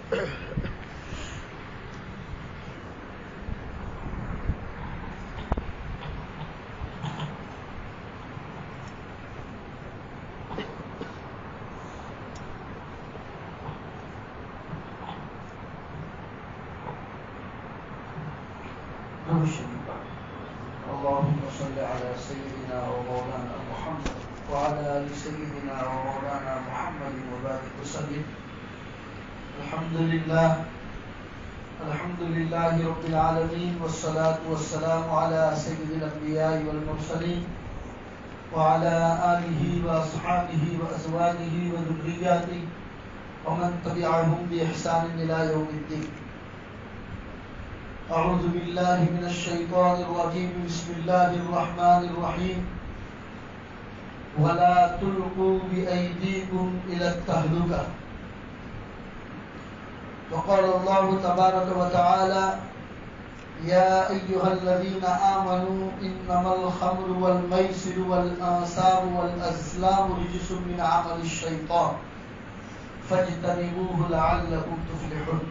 اللهم صل على سيدنا ومولانا محمد وعلى آل سيدنا ومولانا محمد وبارك وسلم. الحمد لله رب العالمين والصلاة والسلام على سيد الأنبياء والمرسلين وعلى آله وأصحابه وأزواجه وذرياته ومن تبعهم بإحسان إلى يوم الدين. أعوذ بالله من الشيطان الرجيم. بسم الله الرحمن الرحيم. ولا تلقوا بأيديكم إلى التهلكة. وقال الله تبارك وتعالى: يا أيها الذين آمنوا إنما الخمر والميسر والأنصاب والأزلام رجس من عمل الشيطان فاجتنبوه لعلكم تفلحون.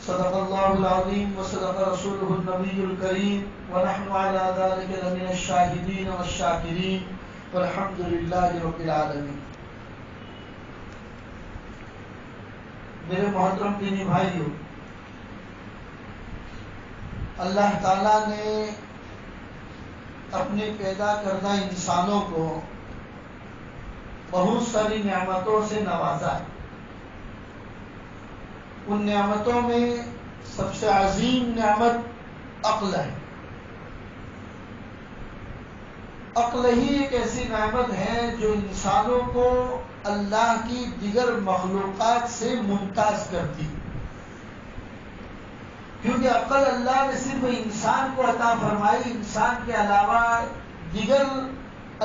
صدق الله العظيم وصدق رسوله النبي الكريم ونحن على ذلك لمن الشاهدين والشاكرين والحمد لله رب العالمين. میرے محترم دینی بھائیوں، اللہ تعالیٰ نے اپنے پیدا کردہ انسانوں کو بہت ساری نعمتوں سے نوازا ہے. ان نعمتوں میں سب سے عظیم نعمت عقل ہے. عقل ہی ایک ایسی نعمت ہے جو انسانوں کو اللہ کی دیگر مخلوقات سے ممتاز کرتی، کیونکہ عقل اللہ نے صرف انسان کو عطا فرمائی. انسان کے علاوہ دیگر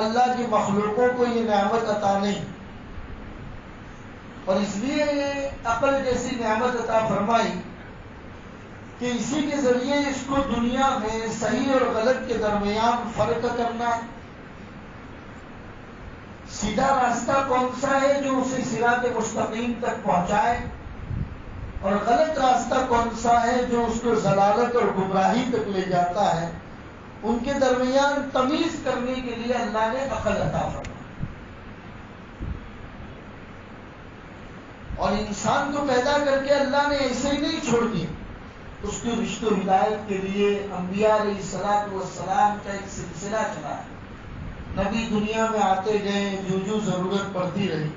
اللہ کی مخلوقوں کو یہ نعمت عطا نہیں، اور اس لیے عقل جیسی نعمت عطا فرمائی کہ اسی کے ذریعے اس کو دنیا میں صحیح اور غلط کے درمیان فرق کرنا، سیدھا راستہ کون سا ہے جو اسے صراط مستقیم تک پہنچائے، اور غلط راستہ کون سا ہے جو اس کو ضلالت اور گمراہی تک لے جاتا ہے، ان کے درمیان تمیز کرنے کے لیے اللہ نے عقل عطا فرمائی. اور انسان کو پیدا کر کے اللہ نے ایسے ہی نہیں چھوڑ دیا، اس کی رشت و ہدایت کے لیے انبیاء علیہ الصلوۃ والسلام کا ایک سلسلہ چلا ہے. نبی دنیا میں آتے گئے، جو ضرورت پڑتی رہی.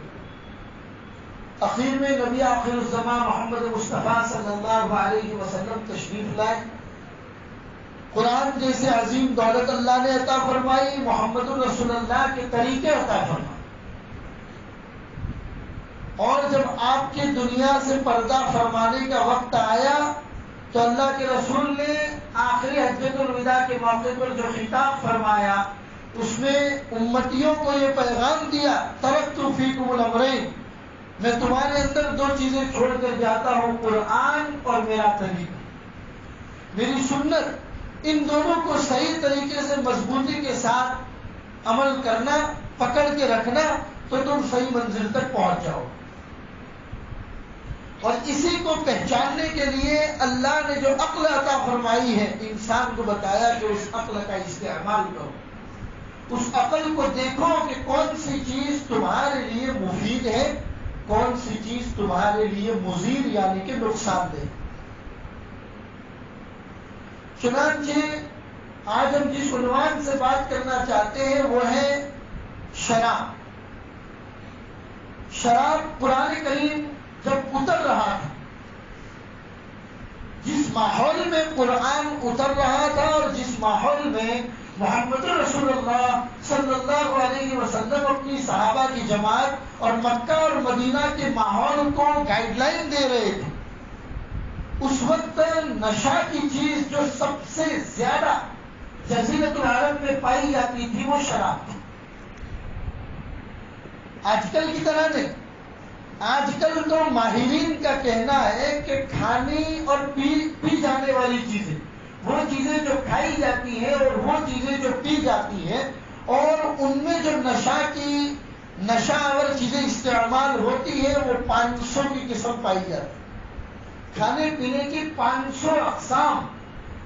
اخیر میں نبی آخر الزمان محمد مصطفیٰ صلی اللہ علیہ وسلم تشریف لائے. قرآن جیسے عظیم دولت اللہ نے عطا فرمائی، محمد رسول اللہ کے طریقے عطا فرمائے. اور جب آپ کے دنیا سے پردہ فرمانے کا وقت آیا تو اللہ کے رسول نے آخری حجۃ الوداع کے موقع پر جو خطاب فرمایا، اس میں امتیوں کو یہ پیغام دیا: ترکت فیکم الامرین، میں تمہارے اندر دو چیزیں چھوڑ کر جاتا ہوں، قرآن اور میرا طریقہ، میری سنت. ان دونوں کو صحیح طریقے سے مضبوطی کے ساتھ عمل کرنا، پکڑ کے رکھنا، تو تم صحیح منزل تک پہنچ جاؤ. اور اسی کو پہچاننے کے لیے اللہ نے جو عقل عطا فرمائی ہے، انسان کو بتایا کہ اس عقل کا استعمال کرو. اس عقل کو دیکھو کہ کون سی چیز تمہارے لیے مفید ہے، کون سی چیز تمہارے لیے مضر یعنی کہ نقصان دہ. چنانچہ آج ہم جس عنوان سے بات کرنا چاہتے ہیں وہ ہے شراب. شراب قرآن کریم جب اتر رہا تھا، جس ماحول میں قرآن اتر رہا تھا اور جس ماحول میں محمد رسول اللہ صلی اللہ علیہ وسلم اپنی صحابہ کی جماعت اور مکہ اور مدینہ کے ماحول کو گائیڈ لائن دے رہے تھے، اس وقت نشہ کی چیز جو سب سے زیادہ جزیرۃ العرب میں پائی جاتی تھی وہ شراب تھی. آج کل کی طرح نہیں. آج کل تو ماہرین کا کہنا ہے کہ کھانی اور پی جانے والی چیزیں، وہ چیزیں جو کھائی جاتی ہیں اور وہ چیزیں جو پی جاتی ہیں، اور ان میں جو نشہ کی نشہ آور چیزیں استعمال ہوتی ہے وہ 500 کی قسم پائی جاتی. کھانے پینے کی 500 اقسام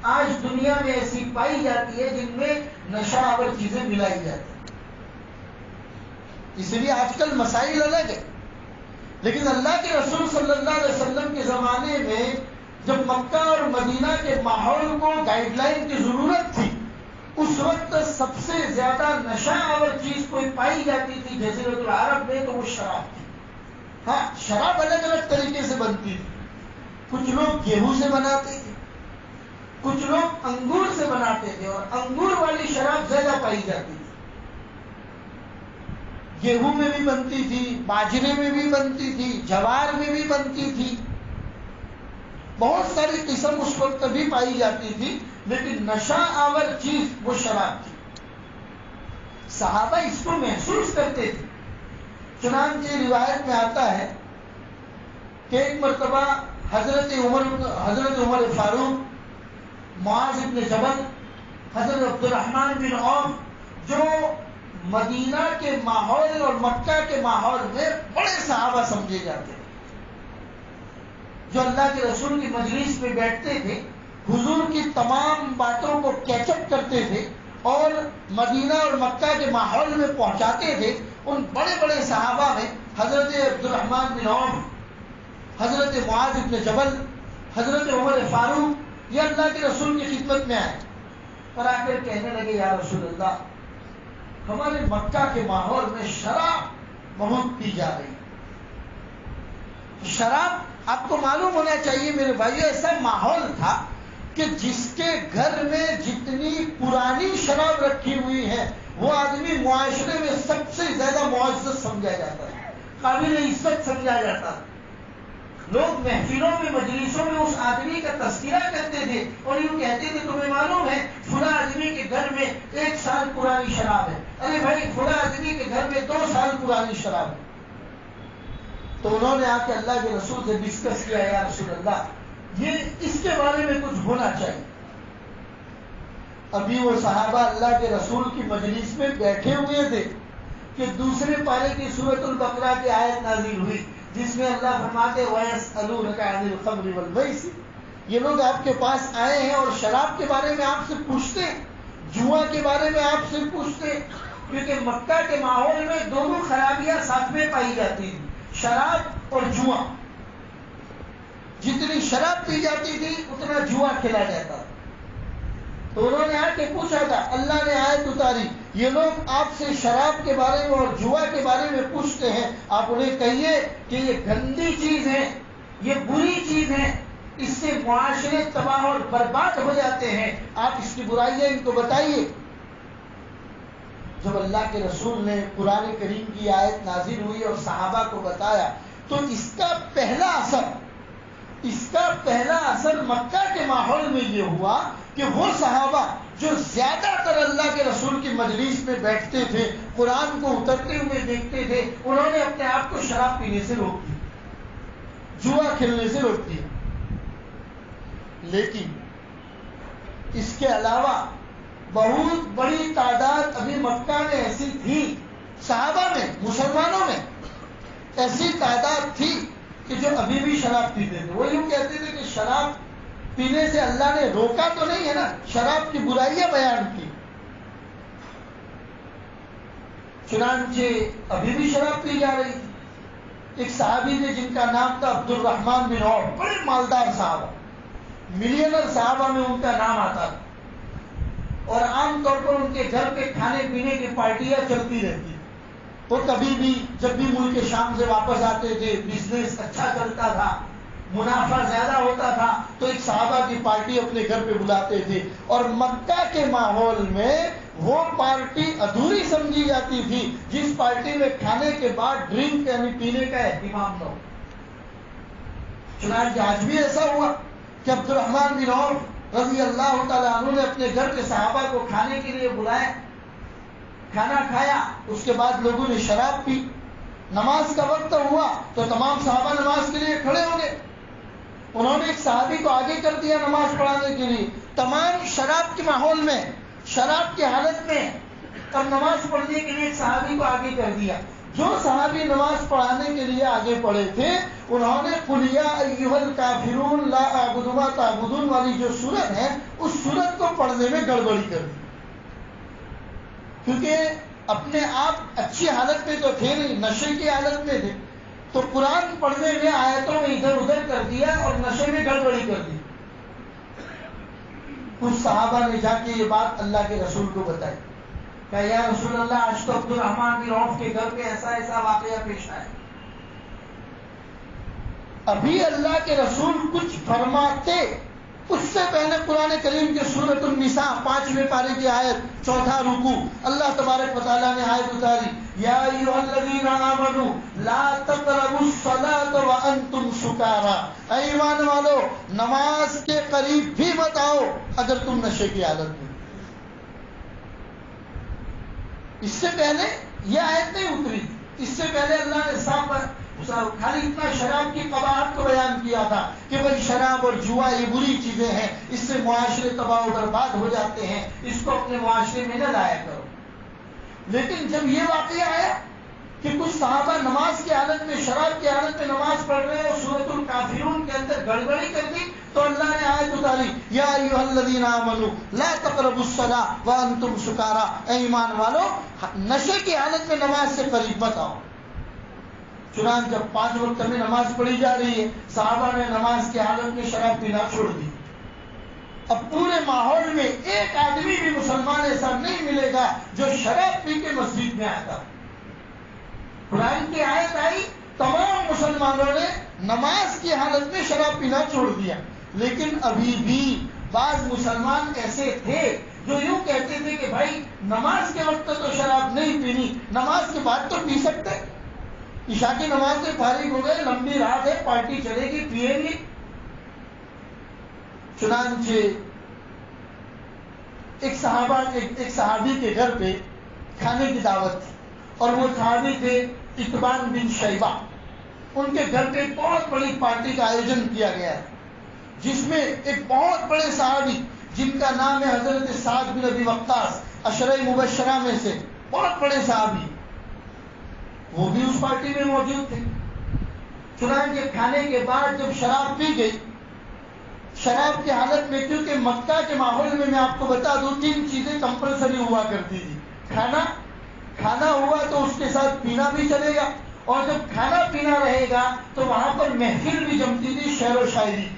آج دنیا میں ایسی پائی جاتی ہے جن میں نشہ آور چیزیں ملائی جاتی ہیں. اس لیے آج کل مسائل الگ ہے. لیکن اللہ کے رسول صلی اللہ علیہ وسلم کے زمانے میں جب مکہ اور مدینہ کے ماحول کو گائیڈ لائن کی ضرورت تھی، اس وقت سب سے زیادہ نشہ آور چیز کوئی پائی جاتی تھی جزیرۃ العرب میں تو وہ شراب تھی. ہاں، شراب الگ الگ طریقے سے بنتی تھی. کچھ لوگ گیہوں سے بناتے تھے، کچھ لوگ انگور سے بناتے تھے، اور انگور والی شراب زیادہ پائی جاتی تھی. گیہوں میں بھی بنتی تھی، باجرے میں بھی بنتی تھی، جوار میں بھی بنتی تھی. بہت ساری قسم اس وقت بھی پائی جاتی تھی، لیکن نشہ آور چیز وہ شراب تھی. صحابہ اس کو محسوس کرتے تھے. چنانچہ روایت میں آتا ہے کہ ایک مرتبہ حضرت عمر فاروق، معاذ بن جبل، حضرت عبد الرحمن بن عوف، جو مدینہ کے ماحول اور مکہ کے ماحول میں بڑے صحابہ سمجھے جاتے ہیں، جو اللہ کے رسول کی مجلس میں بیٹھتے تھے، حضور کی تمام باتوں کو کیچ اپ کرتے تھے اور مدینہ اور مکہ کے ماحول میں پہنچاتے تھے. ان بڑے بڑے صحابہ میں حضرت عبد الرحمن بن عوف، حضرت معاذ بن جبل، حضرت عمر فاروق، یہ اللہ کے رسول کی خدمت میں آئے اور آ کر کہنے لگے، یا رسول اللہ، ہمارے مکہ کے ماحول میں شراب بہت پی جا رہی. شراب آپ کو معلوم ہونا چاہیے میرے بھائیو، ایسا ماحول تھا کہ جس کے گھر میں جتنی پرانی شراب رکھی ہوئی ہے وہ آدمی معاشرے میں سب سے زیادہ معزز سمجھا جاتا ہے، قابل عزت سمجھا جاتا ہے. لوگ محفلوں میں، مجلسوں میں اس آدمی کا تذکرہ کرتے تھے اور یوں کہتے تھے، تمہیں معلوم ہے فلاں آدمی کے گھر میں 1 سال پرانی شراب ہے، ارے بھائی فلاں آدمی کے گھر میں 2 سال پرانی شراب ہے. تو انہوں نے آ کے اللہ کے رسول سے ڈسکس کیا، یا رسول اللہ، یہ اس کے بارے میں کچھ ہونا چاہیے. ابھی وہ صحابہ اللہ کے رسول کی مجلس میں بیٹھے ہوئے تھے کہ دوسرے پارے کی سورۃ البقرہ کی آیت نازل ہوئی جس میں اللہ فرماتے، وَيَسْأَلُونَكَ عَنِ الْخَمْرِ وَالْمَيْسِرِ، یہ لوگ آپ کے پاس آئے ہیں اور شراب کے بارے میں آپ سے پوچھتے ہیں، جوا کے بارے میں آپ سے پوچھتے ہیں، کیونکہ مکہ کے ماحول میں دونوں خرابیاں ساتھ میں پائی جاتی تھی، شراب اور جوا. جتنی شراب پی جاتی تھی اتنا جوا کھیلا جاتا تھا. تو انہوں نے آ کے پوچھا تھا، اللہ نے آیت اتاری، یہ لوگ آپ سے شراب کے بارے میں اور جوا کے بارے میں پوچھتے ہیں، آپ انہیں کہیے کہ یہ گندی چیز ہے، یہ بری چیز ہے، اس سے معاشرے تباہ اور برباد ہو جاتے ہیں، آپ اس کی برائیاں ان کو بتائیے. جب اللہ کے رسول نے قرآن کریم کی آیت نازل ہوئی اور صحابہ کو بتایا تو اس کا پہلا اثر مکہ کے ماحول میں یہ ہوا کہ وہ صحابہ جو زیادہ تر اللہ کے رسول کی مجلس میں بیٹھتے تھے، قرآن کو اترتے ہوئے دیکھتے تھے، انہوں نے اپنے آپ کو شراب پینے سے روک دیا، جوا کھیلنے سے روک دیا. لیکن اس کے علاوہ بہت بڑی تعداد ابھی مکہ میں ایسی تھی، صحابہ میں، مسلمانوں میں ایسی تعداد تھی کہ جو ابھی بھی شراب پیتے تھے. وہ یوں کہتے تھے کہ شراب پینے سے اللہ نے روکا تو نہیں ہے نا، شراب کی برائیاں بیان کی. چنانچہ ابھی بھی شراب پی جا رہی تھی. ایک صحابی نے جن کا نام تھا عبد الرحمن بن عوف، بڑے مالدار صحابہ، ملینر صحابہ میں ان کا نام آتا تھا، اور عام طور پر ان کے گھر پہ کھانے پینے کی پارٹیاں چلتی رہتی. وہ کبھی بھی جب بھی ملک شام سے واپس آتے تھے، بزنس اچھا چلتا تھا، منافع زیادہ ہوتا تھا، تو ایک صحابہ کی پارٹی اپنے گھر پہ بلاتے تھے. اور مکہ کے ماحول میں وہ پارٹی ادھوری سمجھی جاتی تھی جس پارٹی میں کھانے کے بعد ڈرنک یعنی پینے کا اہتمام نہ ہو. چنانچہ آج بھی ایسا ہوا کہ عبد الرحمن بن عوف رضی اللہ تعالیٰ عنہ نے اپنے گھر کے صحابہ کو کھانے کے لیے بلایا، کھانا کھایا، اس کے بعد لوگوں نے شراب پی. نماز کا وقت ہوا تو تمام صحابہ نماز کے لیے کھڑے ہو گئے. انہوں نے ایک صحابی کو آگے کر دیا نماز پڑھانے کے لیے. تمام شراب کے ماحول میں، شراب کی حالت میں، اور نماز پڑھنے کے لیے ایک صحابی کو آگے کر دیا. جو صحابی نماز پڑھانے کے لیے آگے پڑھے تھے انہوں نے قل یا ایھا الکافرون لا اعبد ما تعبدون والی جو سورت ہے اس سورت کو پڑھنے میں گڑبڑی کر دی، کیونکہ اپنے آپ اچھی حالت میں تو تھے نہیں، نشے کی حالت میں تھے، تو قرآن پڑھنے میں آیتوں میں ادھر ادھر کر دیا اور نشے میں گڑبڑی کر دی۔ کچھ صحابہ نے جا کے یہ بات اللہ کے رسول کو بتائی کہ یا رسول اللہ آج تو عبد الرحمن بن عوف کے گھر پہ ایسا ایسا واقعہ پیش آیا۔ ابھی اللہ کے رسول کچھ فرماتے اس سے پہلے قرآن کریم کے سورۃ النساء 5ویں پارے کی آیت 4 رکوع اللہ تبارک و تعالیٰ نے آیت اتاری یا ایھا الذین آمنوا لا تقربوا الصلاة وانتم سکارا، اے ایمان والو نماز کے قریب بھی مت آؤ اگر تم نشے کی حالت میں۔ اس سے پہلے یہ آیت نہیں اتری، اس سے پہلے اللہ نے خالی اتنا شراب کی قباحت کو بیان کیا تھا کہ بھائی شراب اور جوا یہ بری چیزیں ہیں، اس سے معاشرے تباہ و برباد ہو جاتے ہیں، اس کو اپنے معاشرے میں نہ لایا کرو۔ لیکن جب یہ واقعہ آیا کہ کچھ صحابہ نماز کی حالت میں شراب کی حالت میں نماز پڑھ رہے ہیں اور سورۃ الکافرون کے اندر گڑبڑی کر دی تو اللہ نے آیت اتاری یا ایھا الذین آمنوا لا تقربوا الصلاة وانتم سکارا، اے ایمان والو نشے کی حالت میں نماز سے قریب مت آؤ۔ چنانچہ جب 5 وقت میں نماز پڑھی جا رہی ہے صحابہ نے نماز کی حالت میں شراب پینا چھوڑ دی۔ اب پورے ماحول میں ایک آدمی بھی مسلمان ایسا نہیں ملے گا جو شراب پی کے مسجد میں آتا۔ قرآن کی آیت آئی، تمام مسلمانوں نے نماز کی حالت میں شراب پینا چھوڑ دیا، لیکن ابھی بھی بعض مسلمان ایسے تھے جو یوں کہتے تھے کہ بھائی نماز کے وقت تو شراب نہیں پینی، نماز کے بعد تو پی سکتے، عشاء کی نماز سے فارغ ہو گئے، لمبی رات ہے، پارٹی چلے گی، پیئیں گے۔ چنانچہ ایک صحابی کے گھر پہ کھانے کی دعوت تھی اور وہ صحابی تھے اتبان بن شیبہ۔ ان کے گھر پہ ایک بہت بڑی پارٹی کا آیوجن کیا گیا ہے جس میں ایک بہت بڑے صحابی جن کا نام ہے حضرت سعد بن ابی وقاص، عشرہ مبشرہ میں سے بہت بڑے صحابی، وہ بھی اس پارٹی میں موجود تھے۔ چنانچہ کھانے کے بعد جب شراب پی گئی، شراب کی حالت میں، کیونکہ مکہ کے ماحول میں آپ کو بتا دوں 3 چیزیں کمپلسری ہوا کرتی تھی، کھانا ہوا تو اس کے ساتھ پینا بھی چلے گا، اور جب کھانا پینا رہے گا تو وہاں پر محفل بھی جمتی تھی شعر و شاعری،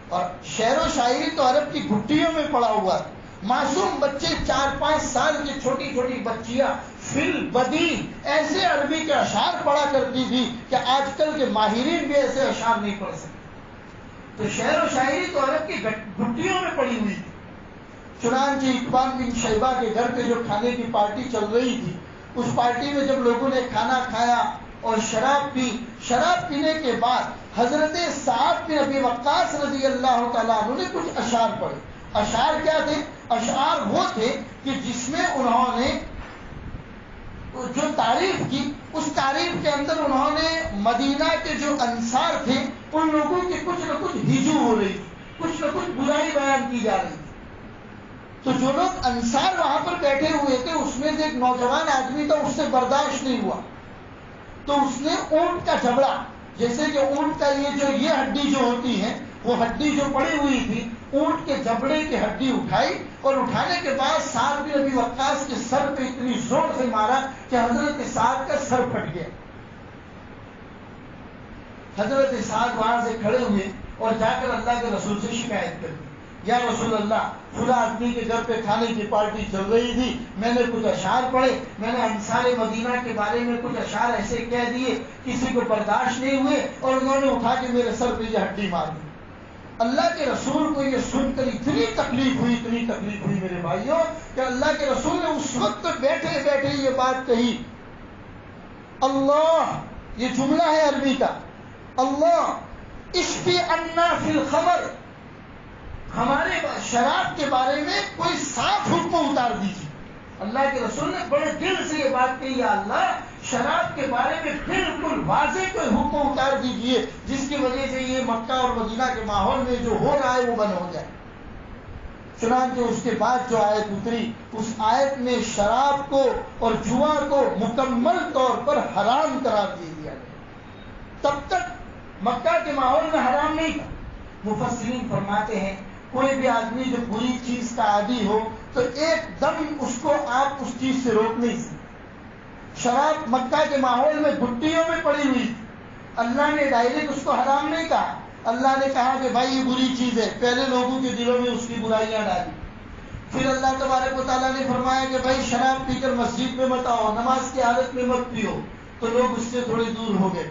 اور شعر و شاعری تو عرب کی گھٹیوں میں پڑا ہوا ہے۔ معصوم بچے 4-5 سال کی چھوٹی چھوٹی بچیاں فل بدی ایسے عربی کے اشعار پڑھا کرتی تھی کہ آج کل کے ماہرین بھی ایسے اشعار نہیں پڑھ سکتے۔ تو شعر و شاعری تو عرب کی گھٹیوں میں پڑی ہوئی تھی۔ چنانچہ اتبان بن شیبہ کے گھر پہ جو کھانے کی پارٹی چل رہی تھی، اس پارٹی میں جب لوگوں نے کھانا کھایا اور شراب پی، شراب پینے کے بعد حضرت سعد بن ابی وقاص رضی اللہ تعالیٰ عنہ نے کچھ اشعار پڑھے۔ اشعار کیا تھے؟ اشعار وہ تھے کہ جس میں انہوں نے جو تعریف کی، اس تعریف کے اندر انہوں نے مدینہ کے جو انصار تھے ان لوگوں کی کچھ نہ کچھ ہجو ہو رہی تھی، کچھ نہ کچھ برائی بیان کی جا رہی تھی۔ تو جو لوگ انصار وہاں پر بیٹھے ہوئے تھے اس میں سے ایک نوجوان آدمی تھا، اس سے برداشت نہیں ہوا تو اس نے اونٹ کا جبڑا، جیسے کہ اونٹ کا یہ ہڈی جو ہوتی ہے وہ ہڈی جو پڑی ہوئی تھی، اونٹ کے جبڑے کی ہڈی اٹھائی اور اٹھانے کے بعد سعد بن ابی وقاص کے سر پہ اتنی زور سے مارا کہ حضرت سعد کا سر پھٹ گیا۔ حضرت سعد وہاں سے کھڑے ہوئے اور جا کر اللہ کے رسول سے شکایت کر دی، یا رسول اللہ فلاں آدمی کے گھر پہ کھانے کی پارٹی چل رہی تھی، میں نے کچھ اشعار پڑھے، میں نے انصار مدینہ کے بارے میں کچھ اشعار ایسے کہہ دیے، کسی کو برداشت نہیں ہوئے اور انہوں نے اٹھا کے میرے سر پہ یہ ہڈی مار دی۔ اللہ کے رسول کو یہ سن کر اتنی تکلیف ہوئی میرے بھائیوں کہ اللہ کے رسول نے اس وقت بیٹھے بیٹھے یہ بات کہی، اللہ، یہ جملہ ہے عربی کا، اللہ اشفی عنا فی الخمر، ہمارے شراب کے بارے میں کوئی صاف حکم اتار دیجیے۔ اللہ کے رسول نے بڑے دل سے یہ بات کہی، یا اللہ شراب کے بارے میں بالکل واضح کوئی حکم اتار دیجیے جس کی وجہ سے یہ مکہ اور مدینہ کے ماحول میں جو ہو رہا ہے وہ بند ہو جائے۔ چنانچہ اس کے بعد جو آیت اتری اس آیت میں شراب کو اور جوا کو مکمل طور پر حرام قرار دے دیا گیا۔ تب تک مکہ کے ماحول میں حرام نہیں تھا۔ مفسرین فرماتے ہیں کوئی بھی آدمی جو بری چیز کا عادی ہو تو ایک دم اس کو آپ اس چیز سے روک نہیں سکتے۔ شراب مکہ کے ماحول میں گھٹیوں میں پڑی ہوئی تھی، اللہ نے ڈائریکٹ اس کو حرام نہیں کہا، اللہ نے کہا کہ بھائی یہ بری چیز ہے، پہلے لوگوں کے دلوں میں اس کی برائیاں ڈالی۔ پھر اللہ تبارک و تعالیٰ نے فرمایا کہ بھائی شراب پی کر مسجد میں مت آؤ، نماز کی حالت میں مت پیو، تو لوگ اس سے تھوڑے دور ہو گئے۔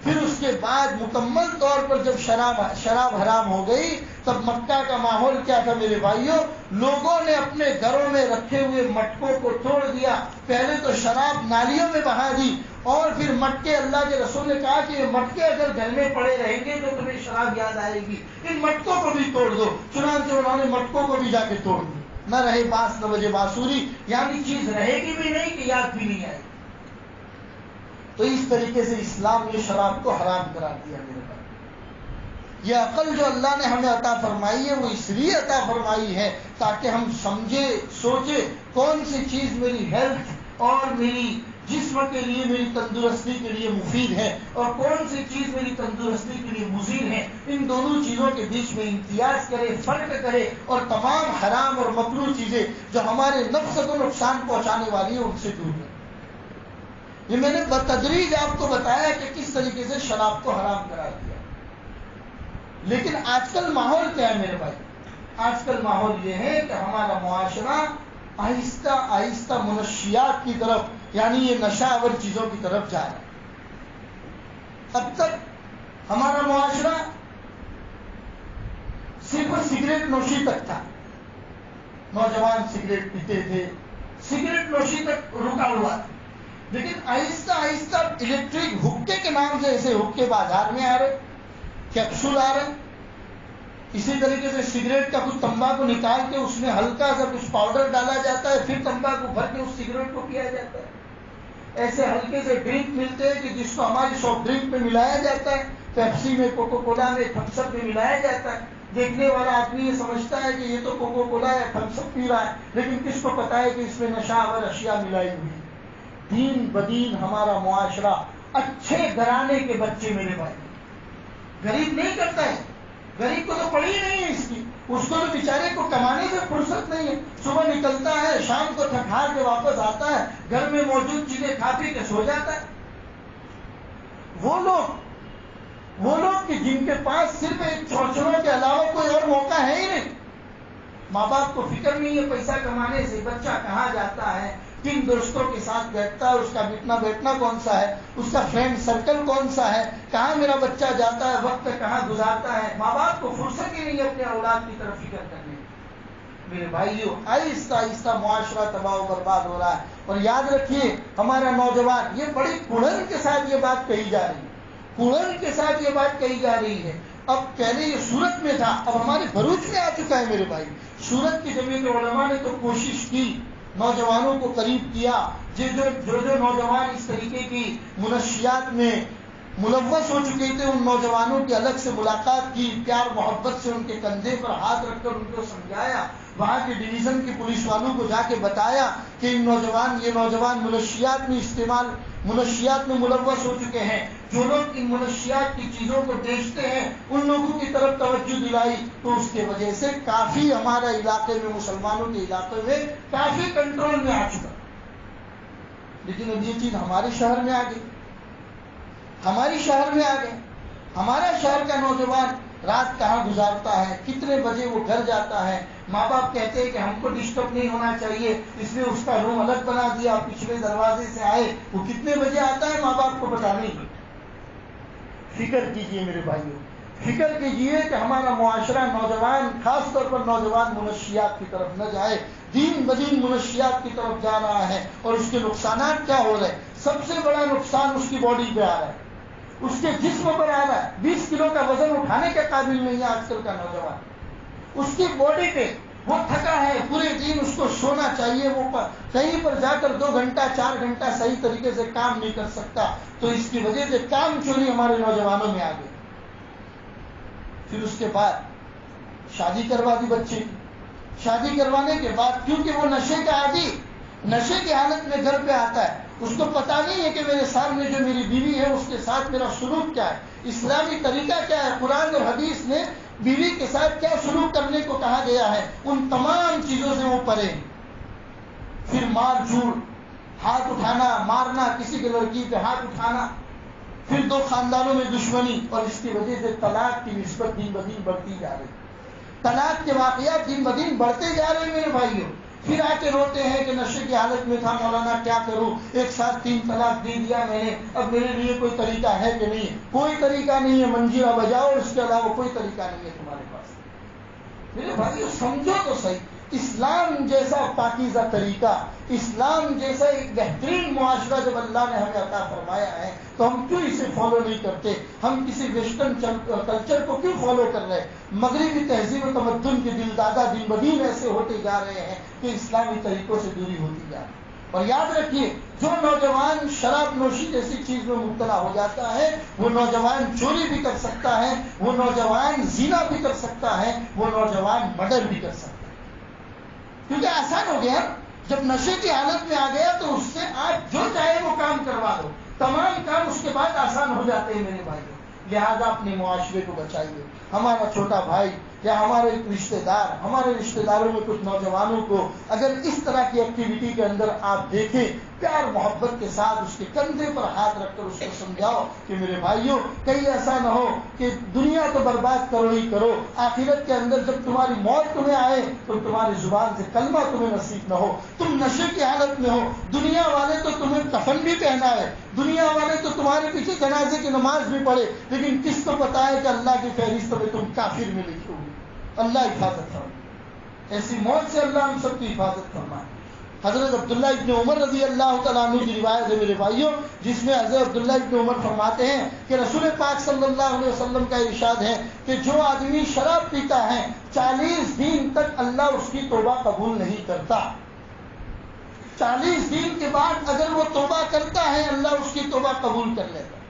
پھر اس کے بعد مکمل طور پر جب شراب حرام ہو گئی تب مکہ کا ماحول کیا تھا میرے بھائیوں؟ لوگوں نے اپنے گھروں میں رکھے ہوئے مٹکوں کو توڑ دیا، پہلے تو شراب نالیوں میں بہا دی اور پھر مٹکے، اللہ کے رسول نے کہا کہ یہ مٹکے اگر گھر میں پڑے رہیں گے تو تمہیں شراب یاد آئے گی، ان مٹکوں کو بھی توڑ دو۔ چنانچہ انہوں نے مٹکوں کو بھی جا کے توڑ دیا، نہ رہے بانس نہ بجے بانسری، یعنی چیز رہے گی بھی نہیں کہ یاد بھی نہیں آئے گی۔ تو اس طریقے سے اسلام نے شراب کو حرام قرار دیا میرے بھائی۔ یہ عقل جو اللہ نے ہمیں عطا فرمائی ہے وہ اس لیے عطا فرمائی ہے تاکہ ہم سمجھے سوچے کون سی چیز میری ہیلتھ اور میری جسم کے لیے، میری تندرستی کے لیے مفید ہے اور کون سی چیز میری تندرستی کے لیے مضر ہے۔ ان دونوں چیزوں کے بیچ میں امتیاز کرے، فرق کرے اور تمام حرام اور مکروہ چیزیں جو ہمارے نفس کو نقصان پہنچانے والی ہیں ان سے دور کرے۔ یہ میں نے بتدریج آپ کو بتایا کہ کس طریقے سے شراب کو حرام قرار دیا۔ لیکن آج کل ماحول کیا ہے میرے بھائی؟ آج کل ماحول یہ ہے کہ ہمارا معاشرہ آہستہ آہستہ منشیات کی طرف، یعنی یہ نشہ آور چیزوں کی طرف جا رہا ہے۔ اب تک ہمارا معاشرہ صرف سگریٹ نوشی تک تھا، نوجوان سگریٹ پیتے تھے، سگریٹ نوشی تک رکا ہوا تھا، لیکن آہستہ آہستہ الیکٹرک حکے کے نام سے ایسے حکے بازار میں آ رہے، کیپسول آ رہے۔ اسی طریقے سے سگریٹ کا کچھ تمباکو نکال کے اس میں ہلکا سا کچھ پاؤڈر ڈالا جاتا ہے، پھر تمباکو بھر کے اس سگریٹ کو پیا جاتا ہے۔ ایسے ہلکے سے ڈرنک ملتے ہیں کہ جس کو ہماری سافٹ ڈرنک میں ملایا جاتا ہے، پیپسی میں، کوکو کولا میں، تھمس اپ میں ملایا جاتا ہے۔ دیکھنے والا آدمی یہ سمجھتا ہے کہ یہ تو کوکو کولا یا تھمس اپ پی رہا ہے، لیکن کس کو پتا ہے کہ اس میں نشہ آور اشیاء ملائی ہوئی۔ دین بدین ہمارا معاشرہ، اچھے گھرانے کے بچے میرے بھائی، غریب نہیں کرتا ہے، غریب کو تو پڑی نہیں ہے اس کی، اس کو تو بیچارے کو کمانے سے فرصت نہیں ہے، صبح نکلتا ہے شام کو تھک ہار کے واپس آتا ہے، گھر میں موجود چیزیں کھا پی کے سو جاتا ہے۔ وہ لوگ کہ جن کے پاس صرف ایک چوچروں کے علاوہ کوئی اور موقع ہے ہی نہیں، ماں باپ کو فکر نہیں ہے پیسہ کمانے سے، بچہ کہاں جاتا ہے، کن دوستوں کے ساتھ بیٹھتا ہے، اس کا مٹنا بیٹھنا کون سا ہے، اس کا فرینڈ سرکل کون سا ہے، کہاں میرا بچہ جاتا ہے، وقت کہاں گزارتا ہے، ماں باپ کو فرصت ہی نہیں ہے اپنے اولاد کی طرف فکر کرنے۔ میرے بھائیوں، آہستہ آہستہ معاشرہ تباہ و برباد ہو رہا ہے، اور یاد رکھیے ہمارا نوجوان، یہ بڑی کڑن کے ساتھ یہ بات کہی جا رہی ہے، کڑن کے ساتھ یہ بات کہی جا رہی ہے۔ اب پہلے یہ سورت میں تھا، اب ہمارے بھروچ میں آ چکا ہے میرے بھائی۔ سورت کی جمعیت علماء نے تو کوشش کی، نوجوانوں کو قریب کیا، جو نوجوان اس طریقے کی منشیات میں ملوث ہو چکے تھے ان نوجوانوں کی الگ سے ملاقات کی، پیار محبت سے ان کے کندھے پر ہاتھ رکھ کر ان کو سمجھایا، وہاں کے ڈویژن کے پولیس والوں کو جا کے بتایا کہ یہ نوجوان منشیات میں ملوث ہو چکے ہیں، جو لوگ ان منشیات کی چیزوں کو بیچتے ہیں ان لوگوں کی طرف توجہ دلائی، تو اس کی وجہ سے کافی ہمارے علاقے میں، مسلمانوں کے علاقے میں کافی کنٹرول میں آ چکا۔ لیکن اب یہ چیز ہمارے شہر میں آ گئی، ہماری شہر میں آ گئے۔ ہمارا شہر کا نوجوان رات کہاں گزارتا ہے، کتنے بجے وہ گھر جاتا ہے، ماں باپ کہتے ہیں کہ ہم کو ڈسٹرب نہیں ہونا چاہیے، اس لیے اس کا روم الگ بنا دیا، پچھلے دروازے سے آئے، وہ کتنے بجے آتا ہے ماں باپ کو پتا نہیں۔ فکر کیجئے میرے بھائیوں، فکر کیجئے کہ ہمارا معاشرہ، نوجوان، خاص طور پر نوجوان منشیات کی طرف نہ جائے، دین بدین منشیات کی طرف جا رہا ہے، اور اس کے نقصانات کیا ہو رہے ہیں؟ سب سے بڑا نقصان اس کی باڈی پہ آ رہا ہے، اس کے جسم پر آ رہا ہے۔ 20 کلو کا وزن اٹھانے کے قابل نہیں ہے آج کل کا نوجوان، اس کی باڈی پہ وہ تھکا ہے، پورے دن اس کو سونا چاہیے، وہ کہیں پر جا کر 2 گھنٹہ 4 گھنٹہ صحیح طریقے سے کام نہیں کر سکتا، تو اس کی وجہ سے کام چوری ہمارے نوجوانوں میں آ گئی۔ پھر اس کے بعد شادی کروا دی بچے کی، شادی کروانے کے بعد، کیونکہ وہ نشے کا عادی، نشے کی حالت میں گھر پہ آتا ہے، اس کو پتا نہیں ہے کہ میرے سامنے جو میری بیوی ہے اس کے ساتھ میرا سلوک کیا ہے، اسلامی طریقہ کیا ہے، قرآن اور حدیث نے بیوی کے ساتھ کیا سلوک کرنے کو کہا گیا ہے، ان تمام چیزوں سے وہ پرے۔ پھر مار جھوڑ، ہاتھ اٹھانا، مارنا، کسی کے لڑکی پہ ہاتھ اٹھانا، پھر دو خاندانوں میں دشمنی، اور اس کی وجہ سے طلاق کی نسبت دن بدن بڑھتی جا رہی، طلاق کے واقعات دن بدن بڑھتے جا رہے ہیں میرے بھائیوں۔ پھر آ کے روتے ہیں کہ نشے کی حالت میں تھا مولانا، کیا کروں، ایک ساتھ 3 طلاق دے دیا میں نے، اب میرے لیے کوئی طریقہ ہے کہ نہیں؟ کوئی طریقہ نہیں ہے، منجیرہ بجاؤ، اس کے علاوہ کوئی طریقہ نہیں ہے تمہارے پاس۔ میرے بھائیوں سمجھو تو صحیح، اسلام جیسا پاکیزہ طریقہ، اسلام جیسا ایک بہترین معاشرہ جب اللہ نے ہمیں عطا فرمایا ہے تو ہم کیوں اسے فالو نہیں کرتے؟ ہم کسی ویسٹرن کلچر کو کیوں فالو کر رہے ہیں؟ مغربی تہذیب و تمدن کے دل دادا دن بدن ایسے ہوتے جا رہے ہیں کہ اسلامی طریقوں سے دوری ہوتی جا رہی ہے۔ اور یاد رکھیے، جو نوجوان شراب نوشی جیسی چیز میں مبتلا ہو جاتا ہے، وہ نوجوان چوری بھی کر سکتا ہے، وہ نوجوان زنا بھی کر سکتا ہے، وہ نوجوان مرڈر بھی کر سکتا ہے، کیونکہ آسان ہو گیا۔ جب نشے کی حالت میں آ گیا تو اس سے آپ جو چاہے وہ کام کروا دو، تمام کام اس کے بعد آسان ہو جاتے ہیں میرے بھائیوں۔ لہذا اپنے معاشرے کو بچائیے۔ ہمارا چھوٹا بھائی یا ہمارے رشتہ دار، ہمارے رشتہ داروں میں کچھ نوجوانوں کو اگر اس طرح کی ایکٹیویٹی کے اندر آپ دیکھیں، پیار محبت کے ساتھ اس کے کندھے پر ہاتھ رکھ کر اس کو سمجھاؤ کہ میرے بھائیوں کہیں ایسا نہ ہو کہ دنیا تو برباد کرو ہی کرو، آخرت کے اندر جب تمہاری موت تمہیں آئے تو تمہاری زبان سے کلمہ تمہیں نصیب نہ ہو، تم نشے کی حالت میں ہو، دنیا والے تو تمہیں کفن بھی پہنائے، دنیا والے تو تمہارے پیچھے جنازے کی نماز بھی پڑھے، لیکن کس کو پتا ہے کہ اللہ کی فہرست میں تم کافر میں لکھے ہوئے۔ اللہ حفاظت فرمائے، ایسی موت سے اللہ ہم سب کی حفاظت فرمائے۔ حضرت عبداللہ ابن عمر رضی اللہ تعالیٰ عنہ کی روایت ہے میرے بھائیوں، جس میں حضرت عبداللہ ابن عمر فرماتے ہیں کہ رسول پاک صلی اللہ علیہ وسلم کا ارشاد ہے کہ جو آدمی شراب پیتا ہے 40 دن تک اللہ اس کی توبہ قبول نہیں کرتا، 40 دن کے بعد اگر وہ توبہ کرتا ہے اللہ اس کی توبہ قبول کر لیتا ہے۔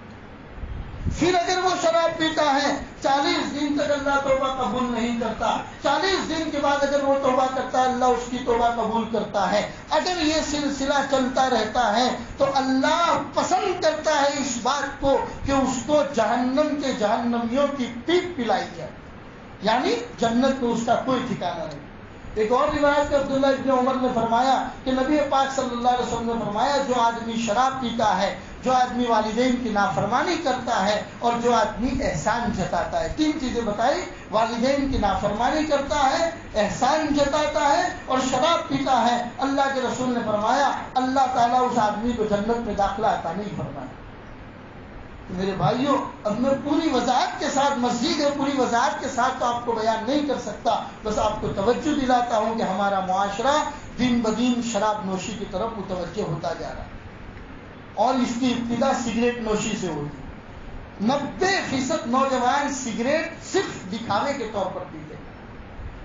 پھر اگر وہ شراب پیتا ہے 40 دن تک اللہ توبہ قبول نہیں کرتا، 40 دن کے بعد اگر وہ توبہ کرتا ہے اللہ اس کی توبہ قبول کرتا ہے۔ اگر یہ سلسلہ چلتا رہتا ہے تو اللہ پسند کرتا ہے اس بات کو کہ اس کو جہنم کے جہنمیوں کی پیپ پلائی جائے، یعنی جنت میں اس کا کوئی ٹھکانہ نہیں۔ ایک اور روایت میں عبداللہ ابن عمر نے فرمایا کہ نبی پاک صلی اللہ علیہ وسلم نے فرمایا جو آدمی شراب پیتا ہے، جو آدمی والدین کی نافرمانی کرتا ہے اور جو آدمی احسان جتاتا ہے، 3 چیزیں بتائی، والدین کی نافرمانی کرتا ہے، احسان جتاتا ہے اور شراب پیتا ہے، اللہ کے رسول نے فرمایا اللہ تعالیٰ اس آدمی کو جنت میں داخلہ عطا نہیں فرمایا۔ میرے بھائیوں اب میں پوری وضاحت کے ساتھ، مسجد ہے پوری وضاحت کے ساتھ تو آپ کو بیان نہیں کر سکتا، بس آپ کو توجہ دلاتا ہوں کہ ہمارا معاشرہ دن بدن شراب نوشی کی طرف متوجہ ہوتا جا رہا ہے، اور اس کی ابتدا سگریٹ نوشی سے ہوتی ہے۔ 90% نوجوان سگریٹ صرف دکھاوے کے طور پر پیتے ہیں۔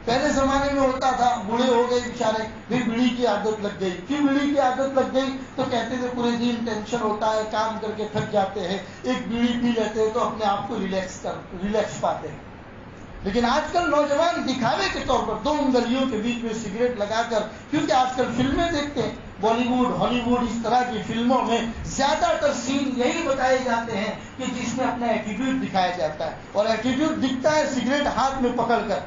پہلے زمانے میں ہوتا تھا بوڑھے ہو گئے بیچارے، پھر بیڑی کی عادت لگ گئی، پھر بیڑی کی عادت لگ گئی تو کہتے تھے پورے دن ٹینشن ہوتا ہے، کام کر کے تھک جاتے ہیں، ایک بیڑی پی لیتے ہیں تو اپنے آپ کو ریلیکس پاتے ہیں۔ لیکن آج کل نوجوان دکھاوے کے طور پر 2 انگلیوں کے بیچ میں سگریٹ لگا کر، کیونکہ آج کل فلمیں دیکھتے ہیں، بالی ووڈ ہالی ووڈ اس طرح کی فلموں میں زیادہ تر سین یہی بتائے جاتے ہیں کہ جس میں اپنا ایٹیٹیوڈ دکھایا جاتا ہے، اور ایٹیٹیوڈ دکھتا ہے سگریٹ ہاتھ میں پکڑ کر،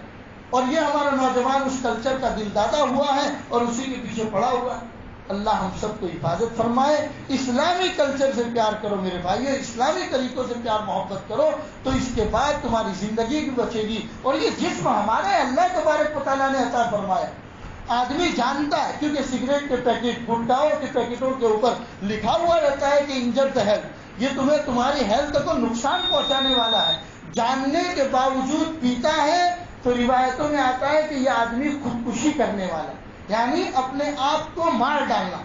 اور یہ ہمارا نوجوان اس کلچر کا دل دادا ہوا ہے اور اسی کے پیچھے پڑا ہوا ہے۔ اللہ ہم سب کو حفاظت فرمائے۔ اسلامی کلچر سے پیار کرو میرے بھائیو، اسلامی طریقوں سے پیار محبت کرو تو اس کے بعد تمہاری زندگی بھی بچے گی۔ اور یہ جسم ہمارا ہے، اللہ تبارک و تعالیٰ نے عطا فرمایا۔ آدمی جانتا ہے کیونکہ سگریٹ کے پیکٹ، گٹکاؤں کے پیکٹوں کے اوپر لکھا ہوا رہتا ہے کہ انجر دا ہیلتھ، یہ تمہیں تمہاری ہیلتھ کو نقصان پہنچانے والا ہے، جاننے کے باوجود پیتا ہے تو روایتوں میں آتا ہے کہ یہ آدمی خودکشی کرنے والا ہے، یعنی اپنے آپ کو مار ڈالنا۔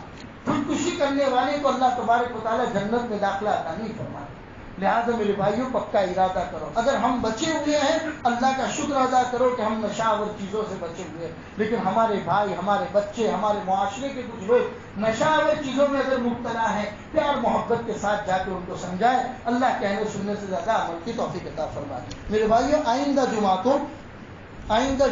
خودکشی کرنے والے کو اللہ تبارک و تعالیٰ جنت میں داخلہ عطا نہیں فرماتا۔ لہٰذا میرے بھائیوں پکا ارادہ کرو، اگر ہم بچے ہوئے ہیں اللہ کا شکر ادا کرو کہ ہم نشاور چیزوں سے بچے ہوئے ہیں، لیکن ہمارے بھائی، ہمارے بچے، ہمارے معاشرے کے کچھ لوگ نشاور چیزوں میں اگر مبتلا ہیں، پیار محبت کے ساتھ جا کے ان کو سمجھائیں۔ اللہ کہنے سننے سے زیادہ عمل کی توفیق عطا فرمائے۔ میرے بھائیوں آئندہ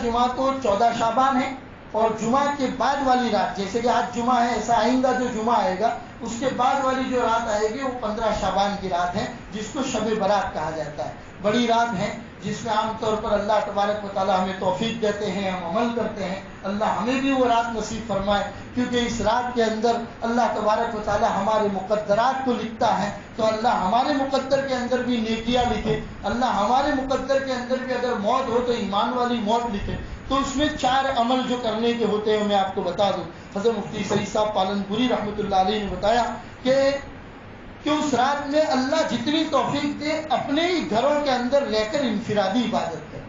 جمعہ کو 14 شعبان ہے، اور جمعہ کے بعد والی رات، جیسے کہ آج جمعہ ہے ایسا آئندہ جو جمعہ آئے گا اس کے بعد والی جو رات آئے گی وہ 15 شعبان کی رات ہے، جس کو شب برات کہا جاتا ہے. بڑی رات ہے جس میں عام طور پر اللہ تبارک و تعالیٰ ہمیں توفیق دیتے ہیں، ہم عمل کرتے ہیں. اللہ ہمیں بھی وہ رات نصیب فرمائے، کیونکہ اس رات کے اندر اللہ تبارک و تعالیٰ ہمارے مقدرات کو لکھتا ہے. تو اللہ ہمارے مقدر کے اندر بھی نیکیاں لکھے، اللہ ہمارے مقدر کے اندر بھی اگر موت ہو تو ایمان والی موت لکھے. تو اس میں 4 عمل جو کرنے کے ہوتے ہیں میں آپ کو بتا دوں. حضرت مفتی سعید صاحب پالنپوری رحمۃ اللہ علیہ نے بتایا کہ اس رات میں اللہ جتنی توفیق دے اپنے ہی گھروں کے اندر رہ کر انفرادی عبادت کرے.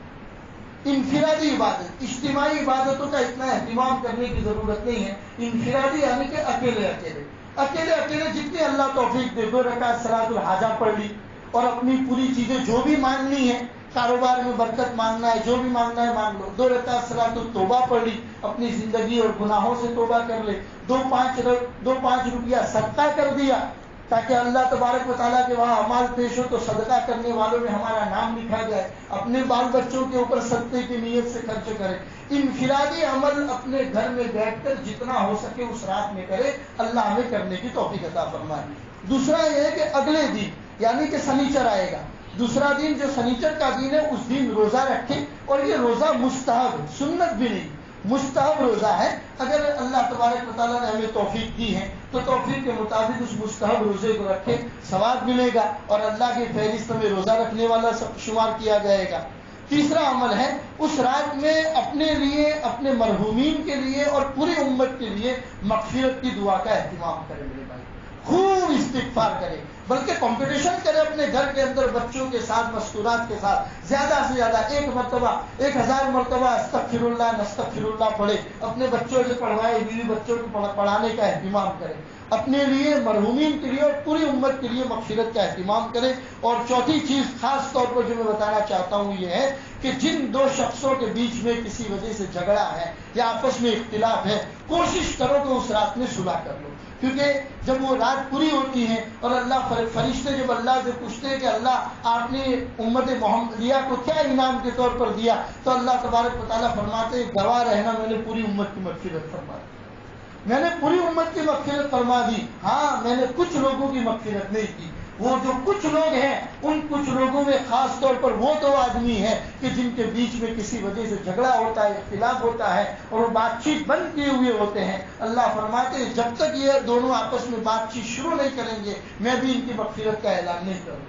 انفرادی عبادت، اجتماعی عبادتوں کا اتنا اہتمام کرنے کی ضرورت نہیں ہے. انفرادی یعنی کہ اکیلے جتنی اللہ توفیق دے، 2 رکعت صلاۃ الحاجہ پڑھ لی اور اپنی پوری چیزیں جو بھی مانگنی ہے، کاروبار میں برکت مانگنا ہے، جو بھی مانگنا ہے مانگ لو. 2 رکعت صلاۃ التوبہ پڑھ لی، اپنی زندگی اور گناہوں سے توبہ کر لے. 2-5 روپیہ صدقہ کر دیا تاکہ اللہ تبارک و تعالیٰ کے وہاں اعمال پیش ہو تو صدقہ کرنے والوں میں ہمارا نام لکھا جائے. اپنے بال بچوں کے اوپر صدقے کی نیت سے خرچ کرے. انفرادی عمل اپنے گھر میں بیٹھ کر جتنا ہو سکے اس رات میں کرے. اللہ ہمیں کرنے کی توفیق عطا فرمائے. دوسرا یہ ہے کہ اگلے دن یعنی کہ سنیچر آئے گا، دوسرا دن جو سنیچر کا دن ہے اس دن روزہ رکھے. اور یہ روزہ مستحب ہے، سنت بھی نہیں، مستحب روزہ ہے. اگر اللہ تبارک و تعالیٰ نے ہمیں توفیق دی ہے تو توفیق کے مطابق اس مستحب روزے کو رکھے، ثواب ملے گا اور اللہ کی فہرست میں روزہ رکھنے والا شمار کیا جائے گا. تیسرا عمل ہے اس رات میں اپنے لیے، اپنے مرحومین کے لیے اور پوری امت کے لیے مغفرت کی دعا کا اہتمام کرے. میرے بھائی خوب استغفار کرے، بلکہ کمپٹیشن کرے اپنے گھر کے اندر بچوں کے ساتھ، مستورات کے ساتھ زیادہ سے زیادہ 1 مرتبہ 1000 مرتبہ استغفر اللہ نستغفر اللہ پڑھے. اپنے بچوں سے پڑھوائے، بیوی بچوں کو پڑھانے کا اہتمام کرے. اپنے لیے، مرحومین کے لیے اور پوری امت کے لیے مغفرت کا اہتمام کرے. اور چوتھی چیز خاص طور پر جو میں بتانا چاہتا ہوں یہ ہے کہ جن 2 شخصوں کے بیچ میں کسی وجہ سے جھگڑا ہے یا آپس میں اختلاف ہے، کوشش کرو کہ اس رات میں صلح کر لو. کیونکہ جب وہ رات پوری ہوتی ہے اور اللہ فرشتے جب اللہ سے پوچھتے ہیں کہ اللہ آپ نے امت محمدیہ کو کیا انعام کے طور پر دیا، تو اللہ تبارک و تعالیٰ فرماتے ہیں گواہ رہنا میں نے پوری امت کی مغفرت فرما دی. میں نے پوری امت کی مغفرت فرما دی. ہاں میں نے کچھ لوگوں کی مغفرت نہیں کی. وہ جو کچھ لوگ ہیں ان کچھ لوگوں میں خاص طور پر وہ 2 آدمی ہیں کہ جن کے بیچ میں کسی وجہ سے جھگڑا ہوتا ہے، اختلاف ہوتا ہے اور وہ بات چیت بند کیے ہوئے ہوتے ہیں. اللہ فرماتے ہیں جب تک یہ دونوں آپس میں بات چیت شروع نہیں کریں گے میں بھی ان کی مغفرت کا اعلان نہیں کروں.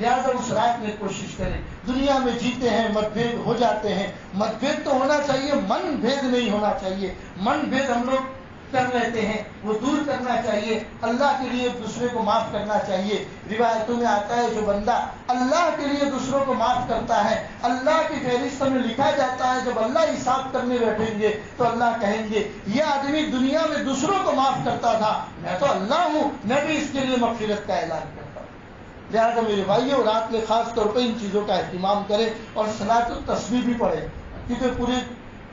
لہٰذا اس رات میں کوشش کریں. دنیا میں جیتے ہیں مت بھید ہو جاتے ہیں، مت بھید تو ہونا چاہیے، من بھید نہیں ہونا چاہیے. من بھید ہم لوگ کر لیتے ہیں، وہ دور کرنا چاہیے. اللہ کے لیے دوسرے کو معاف کرنا چاہیے. روایتوں میں آتا ہے جو بندہ اللہ کے لیے دوسروں کو معاف کرتا ہے اللہ کی فہرست میں لکھا جاتا ہے. جب اللہ حساب کرنے بیٹھیں گے تو اللہ کہیں گے یہ آدمی دنیا میں دوسروں کو معاف کرتا تھا، میں تو اللہ ہوں، میں بھی اس کے لیے مغفرت کا اعلان کرتا ہوں. لہٰذا میرے بھائیوں رات میں خاص طور پہ ان چیزوں کا اہتمام کرے اور صلاۃ التسبیح بھی پڑھے. کیونکہ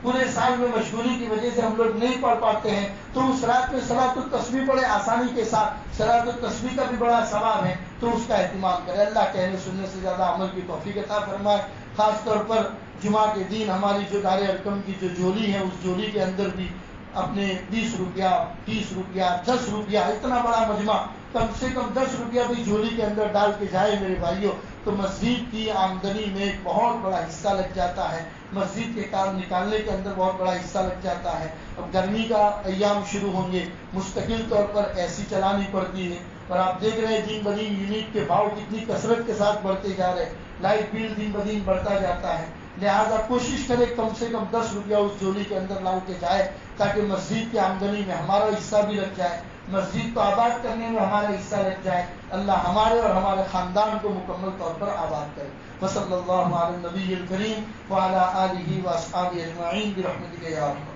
پورے سال میں مشغولی کی وجہ سے ہم لوگ نہیں پڑھ پاتے ہیں تو اس رات میں صلاۃ التسبیح پڑھے آسانی کے ساتھ. صلاۃ التسبیح کا بھی بڑا ثواب ہے تو اس کا اہتمام کرے. اللہ کہنے سننے سے زیادہ عمل کی توفیق عطا فرمائے. خاص طور پر جمعہ کے دن ہماری جو دار ارقم کی جو جھولی ہے اس جھولی کے اندر بھی اپنے 20 روپیہ 30 روپیہ 10 روپیہ اتنا بڑا مجمع کم سے کم 10 روپیہ بھی جھولی کے اندر ڈال کے جائے میرے بھائیوں تو مسجد کی آمدنی میں ایک بہت بڑا حصہ لگ جاتا ہے. مسجد کے کام نکالنے کے اندر بہت بڑا حصہ لگ جاتا ہے. اب گرمی کا ایام شروع ہوں گے، مستقل طور پر ایسی چلانی پڑتی ہے اور آپ دیکھ رہے ہیں دن بدن یونٹ کے بھاؤ کتنی کثرت کے ساتھ بڑھتے جا رہے ہیں. لائٹ بل دن بدن بڑھتا جاتا ہے. لہٰذا کوشش کرے کم سے کم 10 روپیہ اس جھولی کے اندر لا کے جائے تاکہ مسجد کی آمدنی میں ہمارا حصہ بھی لگ جائے، مسجد کو آباد کرنے میں ہمارا حصہ لگ جائے. اللہ ہمارے اور ہمارے خاندان کو مکمل طور پر آباد کرے. وصلی اللہ علی النبی الکریم وعلی آلہ واصحابہ اجمعین برحمتک یا ارحم